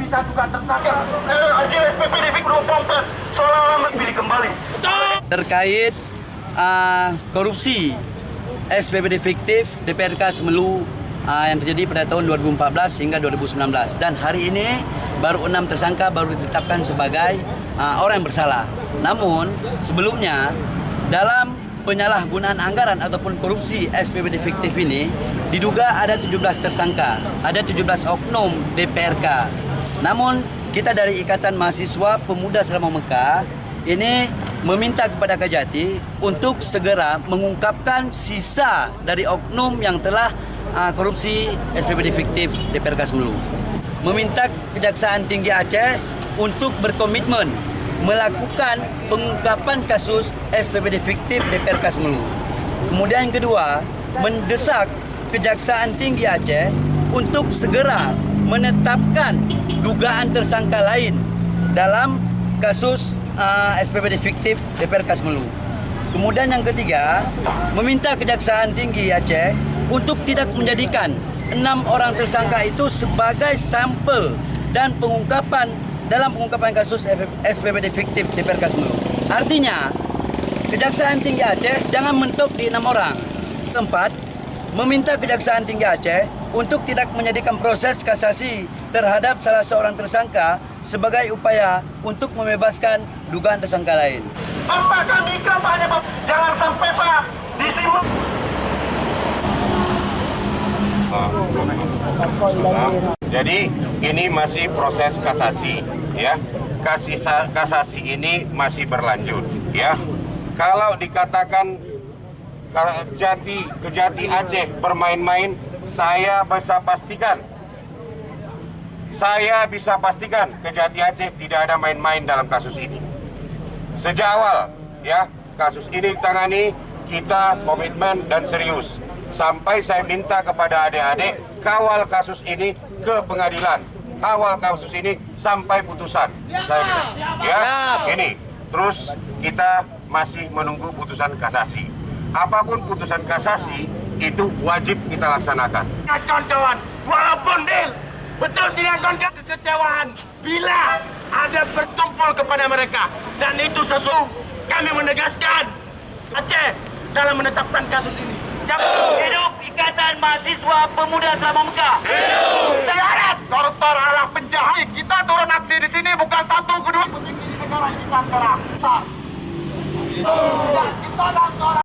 sisa juga tersangka. Hasil SPP Divik 24 seolah-olah dipilih kembali. Terkait korupsi SPPD fiktif DPRK Semelu yang terjadi pada tahun 2014 hingga 2019, dan hari ini baru 6 tersangka baru ditetapkan sebagai orang yang bersalah. Namun sebelumnya dalam penyalahgunaan anggaran ataupun korupsi SPPD fiktif ini diduga ada 17 tersangka, ada 17 oknum DPRK. Namun kita dari Ikatan Mahasiswa Pemuda Selama Mekah ini meminta kepada Kejati untuk segera mengungkapkan sisa dari oknum yang telah korupsi SPPD fiktif DPRK Semelu. Meminta Kejaksaan Tinggi Aceh untuk berkomitmen melakukan pengungkapan kasus SPPD fiktif DPRK Semelu. Kemudian yang kedua, mendesak Kejaksaan Tinggi Aceh untuk segera menetapkan dugaan tersangka lain dalam kasus SPPD fiktif DPRK Semelu. Kemudian yang ketiga, meminta Kejaksaan Tinggi Aceh untuk tidak menjadikan 6 orang tersangka itu sebagai sampel dan dalam pengungkapan kasus SPPD fiktif DPRK Semelu. Artinya, Kejaksaan Tinggi Aceh jangan mentok di 6 orang. Keempat, meminta Kejaksaan Tinggi Aceh untuk tidak menjadikan proses kasasi terhadap salah seorang tersangka sebagai upaya untuk membebaskan dugaan tersangka lain. Bapak kami kampanye, Pak. Jangan sampai, Pak, disimak. Jadi ini masih proses kasasi, ya. Kasasi ini masih berlanjut, ya. Kalau dikatakan Kejati Aceh bermain-main, saya bisa pastikan Kejati Aceh tidak ada main-main dalam kasus ini. Sejak awal, ya, kasus ini ditangani, kita komitmen dan serius. Sampai saya minta kepada adik-adik kawal kasus ini ke pengadilan, kawal kasus ini sampai putusan. Saya bilang, ya, ini. Terus kita masih menunggu putusan kasasi. Apapun putusan kasasi itu wajib kita laksanakan. Kawan-kawan, walaupun betul tidak kekecewaan bila ada bertumpul kepada mereka, dan itu sesuatu kami menegaskan Aceh dalam menetapkan kasus ini. Hidup Ikatan Mahasiswa Pemuda Selama Mekah. Hidup! Koruptor adalah penjahat. Kita turun aksi di sini bukan satu kedua petinggi di negara kita sekarang.